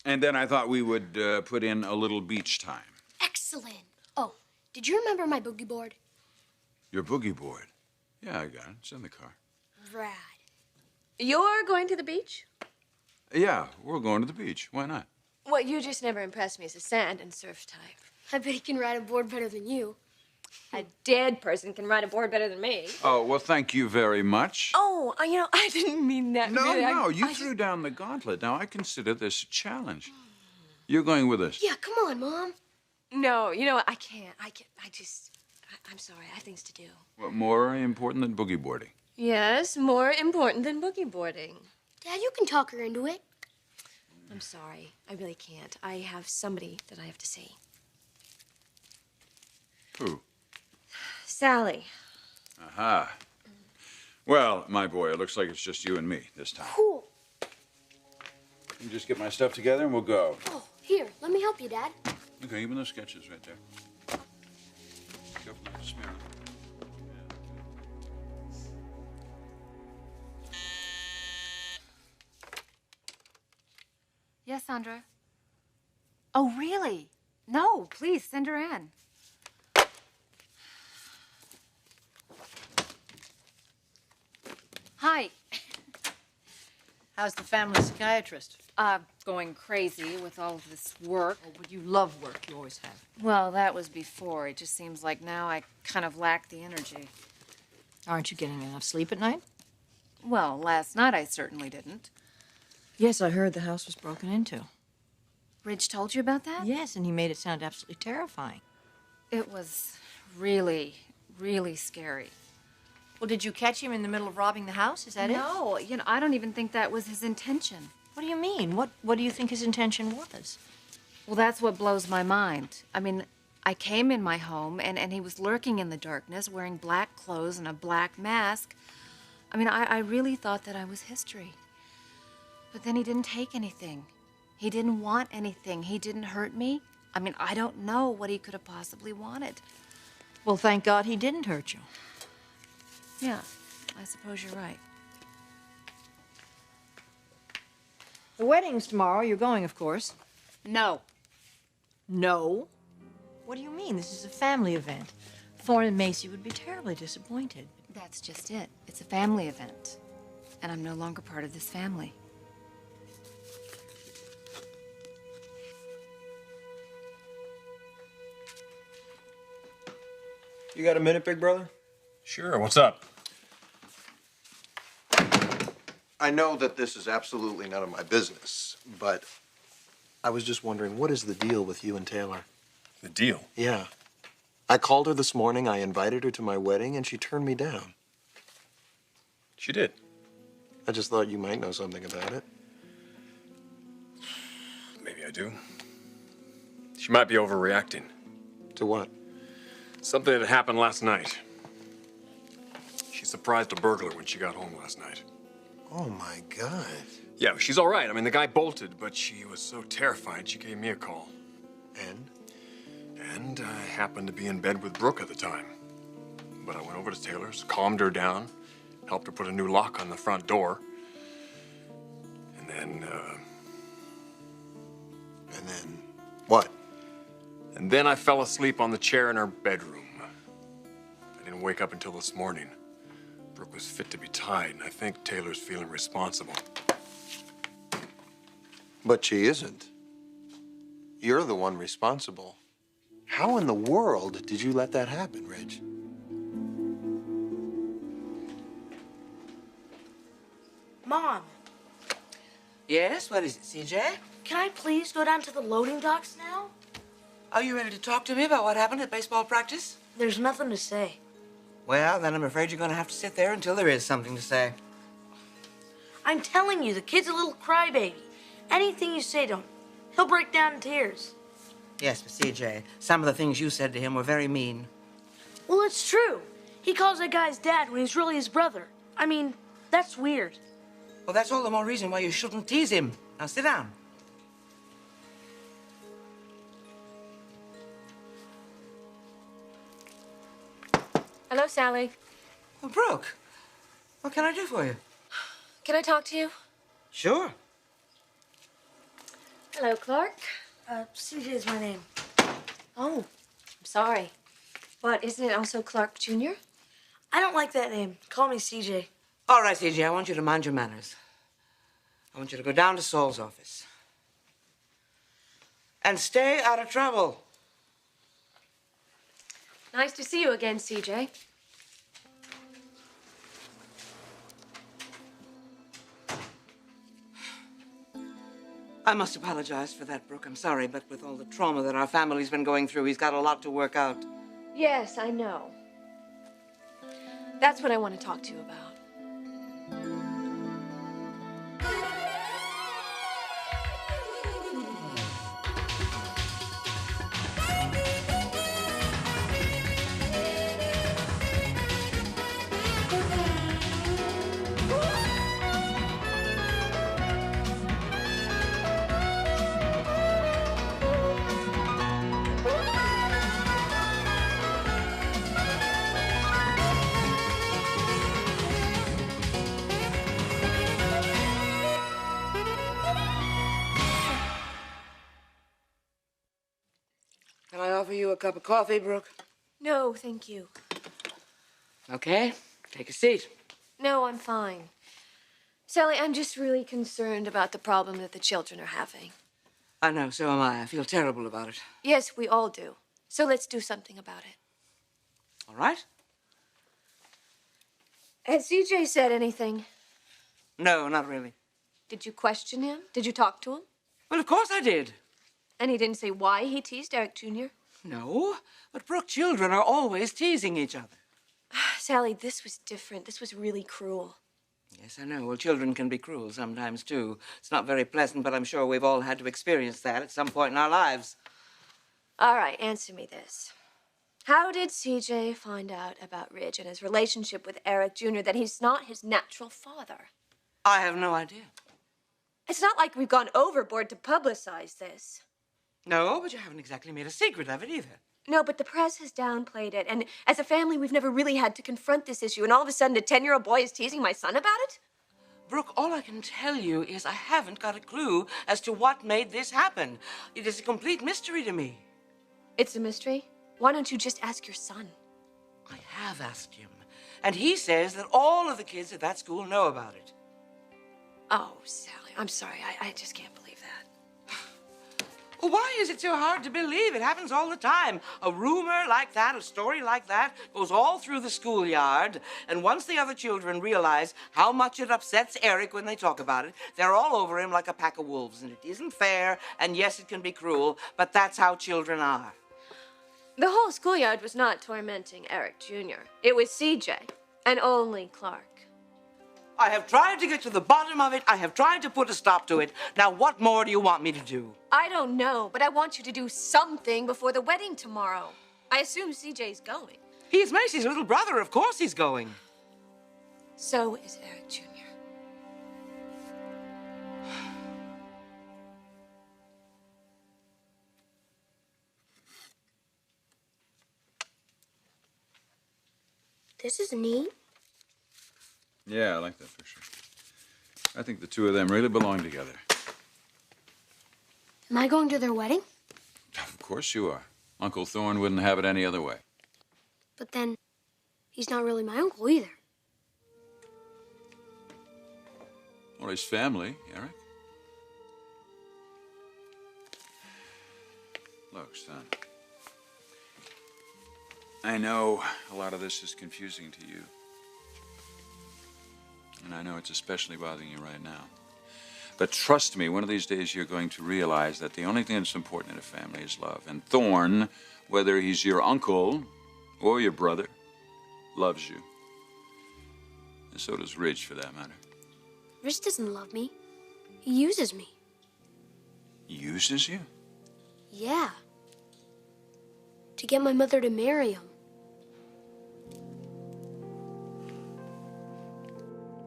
And then I thought we would put in a little beach time. Excellent. Oh, did you remember my boogie board? Your boogie board? Yeah, I got it. It's in the car. Rad. You're going to the beach? Yeah, we're going to the beach. Why not? Well, you just never impressed me as a sand and surf type. I bet he can ride a board better than you. A dead person can ride a board better than me. Oh, well, thank you very much. Oh, I didn't mean that. No, really. no, you threw down the gauntlet. Now, I consider this a challenge. You're going with us. Yeah, come on, Mom. No, you know what? I can't. I'm sorry. I have things to do. What, more important than boogie boarding? Yes, more important than boogie boarding. Dad, you can talk her into it. I'm sorry. I really can't. I have somebody that I have to see. Who? Sally. Aha. Well, my boy, it looks like it's just you and me this time. Cool. Let me just get my stuff together and we'll go. Oh, here, let me help you, Dad. Okay, even those sketches right there. Careful not to smear them. Yes, Sandra. Oh, really? No, please, send her in. Hi. How's the family psychiatrist? Going crazy with all of this work. Oh, well, you love work. You always have. Well, that was before. It just seems like now I kind of lack the energy. Aren't you getting enough sleep at night? Well, last night I certainly didn't. Yes, I heard the house was broken into. Ridge told you about that? Yes, and he made it sound absolutely terrifying. It was really, really scary. Well, did you catch him in the middle of robbing the house? Is that it? No, I don't even think that was his intention. What do you mean? What do you think his intention was? Well, that's what blows my mind. I mean, I came in my home, and he was lurking in the darkness, wearing black clothes and a black mask. I mean, I really thought that I was history. But then he didn't take anything. He didn't want anything. He didn't hurt me. I mean, I don't know what he could have possibly wanted. Well, thank God he didn't hurt you. Yeah, I suppose you're right. The wedding's tomorrow. You're going, of course. No. No? What do you mean? This is a family event. Thorne and Macy would be terribly disappointed. That's just it. It's a family event. And I'm no longer part of this family. You got a minute, big brother? Sure, what's up? I know that this is absolutely none of my business, but I was just wondering, what is the deal with you and Taylor? The deal? Yeah. I called her this morning, I invited her to my wedding, and she turned me down. She did. I just thought you might know something about it. Maybe I do. She might be overreacting. To what? Something that happened last night. She surprised a burglar when she got home last night. Oh, my God. Yeah, she's all right. I mean, the guy bolted, but she was so terrified she gave me a call. And? And I happened to be in bed with Brooke at the time. But I went over to Taylor's, calmed her down, helped her put a new lock on the front door. And then, And then what? And then I fell asleep on the chair in her bedroom. I didn't wake up until this morning. Brooke was fit to be tied, and I think Taylor's feeling responsible. But she isn't. You're the one responsible. How in the world did you let that happen, Ridge? Mom, Yes, what is it, CJ? can I please go down to the loading docks now? Are you ready to talk to me about what happened at baseball practice? There's nothing to say. Well, then I'm afraid you're going to have to sit there until there is something to say. I'm telling you, the kid's a little crybaby. Anything you say to him, he'll break down in tears. Yes, but CJ, some of the things you said to him were very mean. Well, it's true. He calls that guy his dad when he's really his brother. I mean, that's weird. Well, that's all the more reason why you shouldn't tease him. Now, sit down. Hello, Sally. Well, Brooke, what can I do for you? Can I talk to you? Sure. Hello, Clark. CJ is my name. Oh, I'm sorry. But isn't it also Clark Jr.? I don't like that name. Call me CJ. All right, CJ, I want you to mind your manners. I want you to go down to Saul's office. And stay out of trouble. Nice to see you again, CJ. I must apologize for that, Brooke. I'm sorry, but with all the trauma that our family's been going through, he's got a lot to work out. Yes, I know. That's what I want to talk to you about. Can I offer you a cup of coffee, Brooke? No, thank you. Okay, take a seat. No, I'm fine. Sally, I'm just really concerned about the problem that the children are having. I know, so am I. I feel terrible about it. Yes, we all do. So let's do something about it. All right? Has CJ said anything? No, not really. Did you question him? Did you talk to him? Well, of course I did. And he didn't say why he teased Eric Jr.? No, but Brooke, children are always teasing each other. Sally, this was different. This was really cruel. Yes, I know. Well, children can be cruel sometimes, too. It's not very pleasant, but I'm sure we've all had to experience that at some point in our lives. All right, answer me this. How did CJ find out about Ridge and his relationship with Eric Jr., that he's not his natural father? I have no idea. It's not like we've gone overboard to publicize this. No, but you haven't exactly made a secret of it either. No, but the press has downplayed it, and as a family, we've never really had to confront this issue, and all of a sudden, a 10-year-old boy is teasing my son about it? Brooke, all I can tell you is I haven't got a clue as to what made this happen. It is a complete mystery to me. It's a mystery? Why don't you just ask your son? I have asked him, and he says that all of the kids at that school know about it. Oh, Sally, I'm sorry. I just can't believe that. Well, why is it so hard to believe? It happens all the time. A rumor like that, a story like that, goes all through the schoolyard, and once the other children realize how much it upsets Eric when they talk about it, they're all over him like a pack of wolves, and it isn't fair, and yes, it can be cruel, but that's how children are. The whole schoolyard was not tormenting Eric Jr. It was CJ, and only Clark. I have tried to get to the bottom of it. I have tried to put a stop to it. Now, what more do you want me to do? I don't know, but I want you to do something before the wedding tomorrow. I assume CJ's going. He's Macy's little brother. Of course he's going. So is Eric Jr. This is neat. Yeah, I like that picture. I think the two of them really belong together. Am I going to their wedding? Of course you are. Uncle Thorne wouldn't have it any other way. But then, he's not really my uncle either. Or his family, Eric. Look, son. I know a lot of this is confusing to you. And I know it's especially bothering you right now. But trust me, one of these days you're going to realize that the only thing that's important in a family is love. And Thorne, whether he's your uncle or your brother, loves you. And so does Ridge, for that matter. Rich doesn't love me. He uses me. Uses you? Yeah. To get my mother to marry him.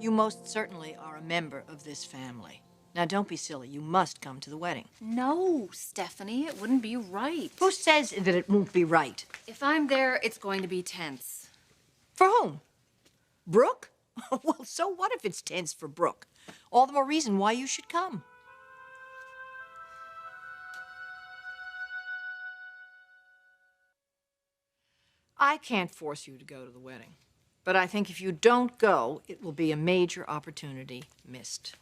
You most certainly are a member of this family. Now, don't be silly. You must come to the wedding. No, Stephanie, it wouldn't be right. Who says that it won't be right? If I'm there, it's going to be tense. For whom? Brooke? Well, so what if it's tense for Brooke? All the more reason why you should come. I can't force you to go to the wedding. But I think if you don't go, it will be a major opportunity missed.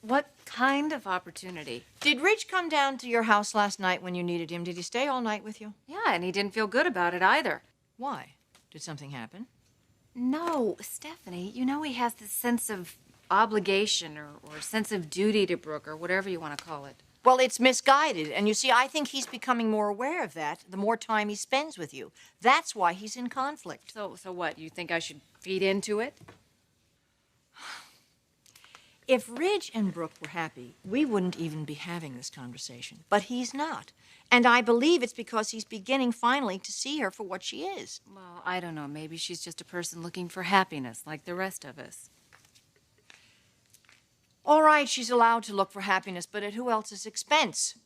What kind of opportunity? Did Ridge come down to your house last night when you needed him? Did he stay all night with you? Yeah, and he didn't feel good about it either. Why? Did something happen? No, Stephanie, you know he has this sense of obligation or sense of duty to Brooke or whatever you want to call it. Well, it's misguided. And you see, I think he's becoming more aware of that the more time he spends with you. That's why he's in conflict. So what, you think I should feed into it? If Ridge and Brooke were happy, we wouldn't even be having this conversation. But he's not. And I believe it's because he's beginning finally to see her for what she is. Well, I don't know. Maybe she's just a person looking for happiness like the rest of us. All right, she's allowed to look for happiness, but at who else's expense?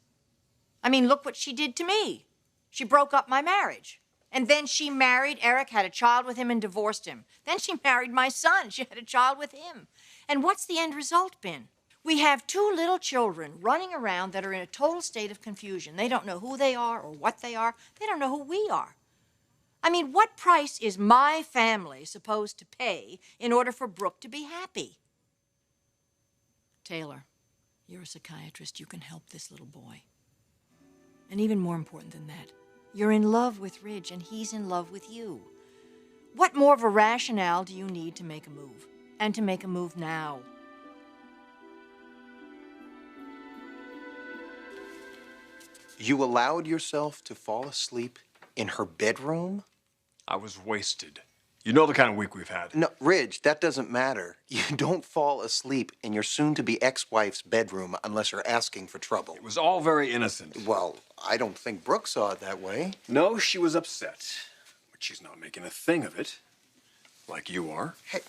I mean, look what she did to me. She broke up my marriage. And then she married Eric, had a child with him, and divorced him. Then she married my son. She had a child with him. And what's the end result been? We have 2 little children running around that are in a total state of confusion. They don't know who they are or what they are. They don't know who we are. I mean, what price is my family supposed to pay in order for Brooke to be happy? Taylor, you're a psychiatrist. You can help this little boy. And even more important than that, you're in love with Ridge and he's in love with you. What more of a rationale do you need to make a move? And to make a move now? You allowed yourself to fall asleep in her bedroom? I was wasted. You know the kind of week we've had. No, Ridge, that doesn't matter. You don't fall asleep in your soon-to-be ex-wife's bedroom unless you're asking for trouble. It was all very innocent. Well, I don't think Brooke saw it that way. No, she was upset. But she's not making a thing of it. Like you are. Hey,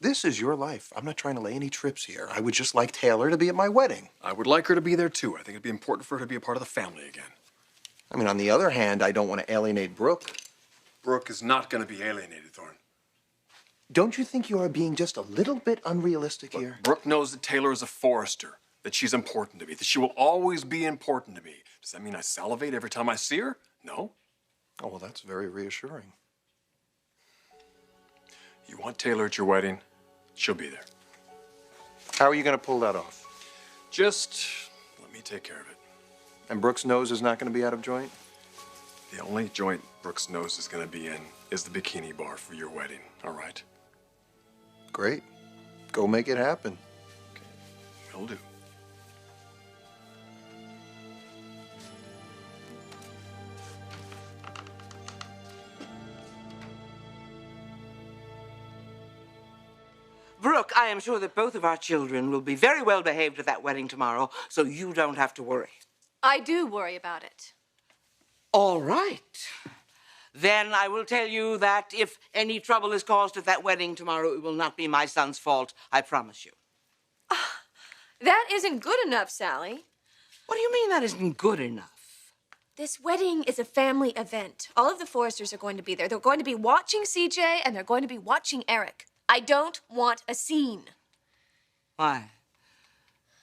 this is your life. I'm not trying to lay any trips here. I would just like Taylor to be at my wedding. I would like her to be there, too. I think it'd be important for her to be a part of the family again. I mean, on the other hand, I don't want to alienate Brooke. Brooke is not going to be alienated, Thorne. Don't you think you are being just a little bit unrealistic here? Brooke knows that Taylor is a Forrester, that she's important to me, that she will always be important to me. Does that mean I salivate every time I see her? No. Oh, well, that's very reassuring. You want Taylor at your wedding? She'll be there. How are you going to pull that off? Just let me take care of it. And Brooke's nose is not going to be out of joint? The only joint Brooke's nose is going to be in is the bikini bar for your wedding, all right? Great. Go make it happen. Okay, will do. Brooke, I am sure that both of our children will be very well behaved at that wedding tomorrow, so you don't have to worry. I do worry about it. All right. Then I will tell you that if any trouble is caused at that wedding tomorrow, it will not be my son's fault, I promise you. That isn't good enough, Sally. What do you mean that isn't good enough? This wedding is a family event. All of the Forresters are going to be there. They're going to be watching CJ, and they're going to be watching Eric. I don't want a scene. Why?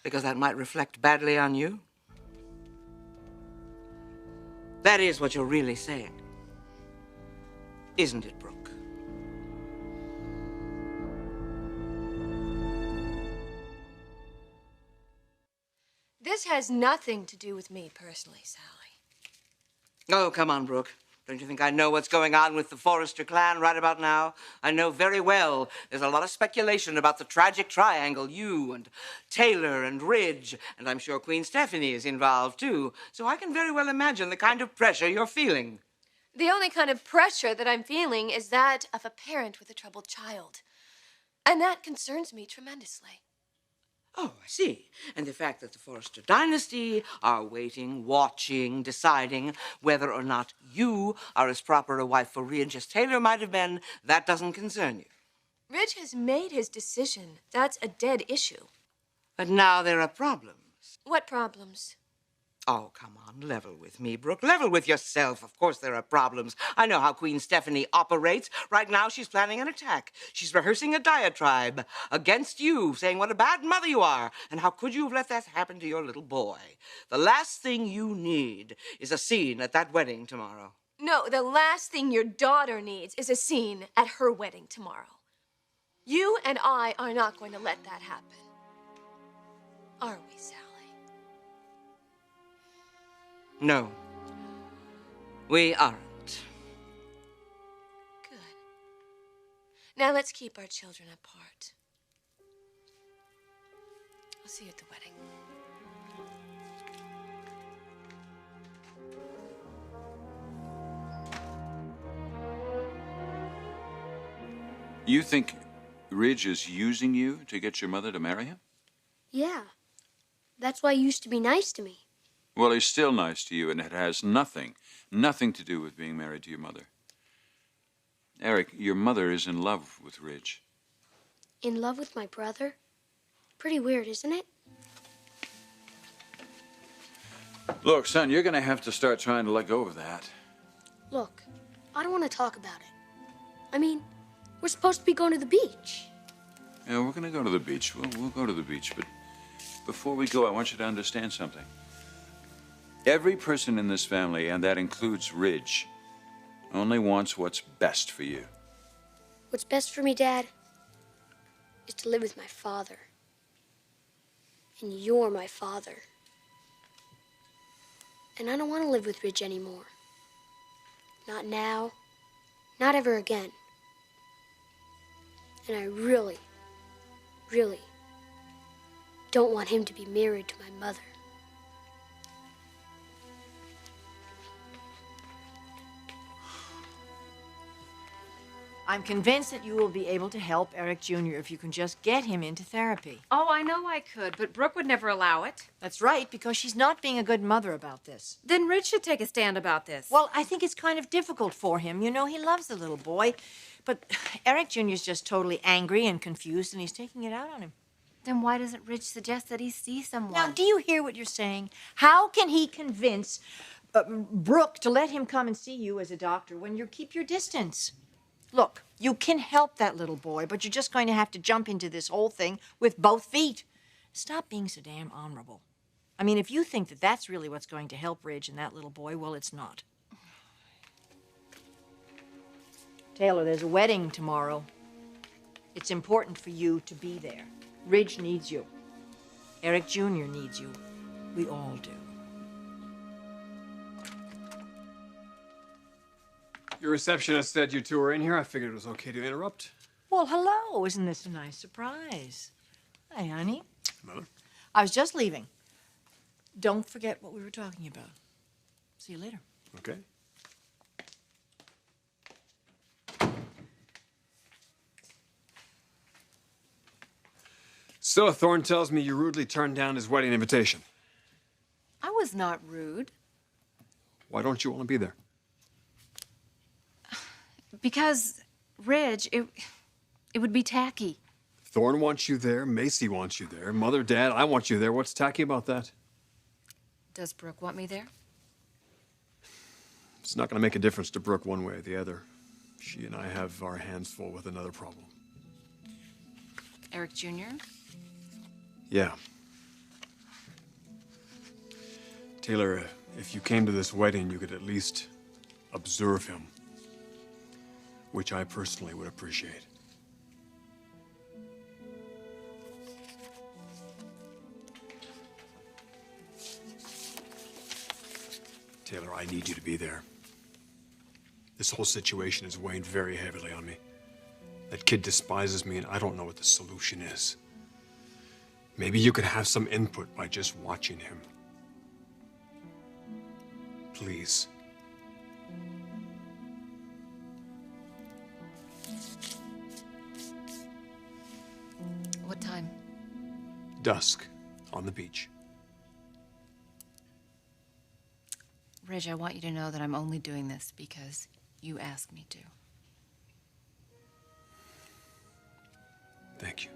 Because that might reflect badly on you? That is what you're really saying. Isn't it, Brooke? This has nothing to do with me personally, Sally. Oh, come on, Brooke. Don't you think I know what's going on with the Forrester clan right about now? I know very well there's a lot of speculation about the tragic triangle, you and Taylor and Ridge, and I'm sure Queen Stephanie is involved, too. So I can very well imagine the kind of pressure you're feeling. The only kind of pressure that I'm feeling is that of a parent with a troubled child. And that concerns me tremendously. Oh, I see. And the fact that the Forrester dynasty are waiting, watching, deciding whether or not you are as proper a wife for Ridge as Taylor might have been, that doesn't concern you. Ridge has made his decision. That's a dead issue. But now there are problems. What problems? Oh, come on, level with me, Brooke. Level with yourself. Of course there are problems. I know how Queen Stephanie operates. Right now she's planning an attack. She's rehearsing a diatribe against you, saying what a bad mother you are, and how could you have let that happen to your little boy. The last thing you need is a scene at that wedding tomorrow. No, the last thing your daughter needs is a scene at her wedding tomorrow. You and I are not going to let that happen. Are we, Sally? No, we aren't. Good. Now let's keep our children apart. I'll see you at the wedding. You think Ridge is using you to get your mother to marry him? Yeah. That's why he used to be nice to me. Well, he's still nice to you, and it has nothing to do with being married to your mother. Eric, your mother is in love with Ridge. In love with my brother? Pretty weird, isn't it? Look, son, you're going to have to start trying to let go of that. Look, I don't want to talk about it. I mean, we're supposed to be going to the beach. Yeah, we're going to go to the beach. We'll go to the beach, but before we go, I want you to understand something. Every person in this family, and that includes Ridge, only wants what's best for you. What's best for me, Dad, is to live with my father. And you're my father. And I don't want to live with Ridge anymore. Not now. Not ever again. And I really don't want him to be married to my mother. I'm convinced that you will be able to help Eric Jr. if you can just get him into therapy. Oh, I know I could, but Brooke would never allow it. That's right, because she's not being a good mother about this. Then Ridge should take a stand about this. Well, I think it's kind of difficult for him. You know, he loves the little boy. But Eric Jr.'s just totally angry and confused, and he's taking it out on him. Then why doesn't Ridge suggest that he see someone? Now, do you hear what you're saying? How can he convince Brooke to let him come and see you as a doctor when you keep your distance? Look, you can help that little boy, but you're just going to have to jump into this whole thing with both feet. Stop being so damn honorable. I mean, if you think that that's really what's going to help Ridge and that little boy, well, it's not. Taylor, there's a wedding tomorrow. It's important for you to be there. Ridge needs you. Eric Jr. needs you. We all do. Your receptionist said you two were in here. I figured it was okay to interrupt. Well, hello. Isn't this a nice surprise? Hi, honey. Mother? I was just leaving. Don't forget what we were talking about. See you later. Okay. So, Thorne tells me you rudely turned down his wedding invitation. I was not rude. Why don't you want to be there? Because, Ridge, it would be tacky. Thorne wants you there. Macy wants you there. Mother, Dad, I want you there. What's tacky about that? Does Brooke want me there? It's not going to make a difference to Brooke one way or the other. She and I have our hands full with another problem. Eric Jr.? Yeah. Taylor, if you came to this wedding, you could at least observe him, which I personally would appreciate. Taylor, I need you to be there. This whole situation is weighing very heavily on me. That kid despises me, and I don't know what the solution is. Maybe you could have some input by just watching him. Please. What time? Dusk, on the beach. Ridge, I want you to know that I'm only doing this because you asked me to. Thank you.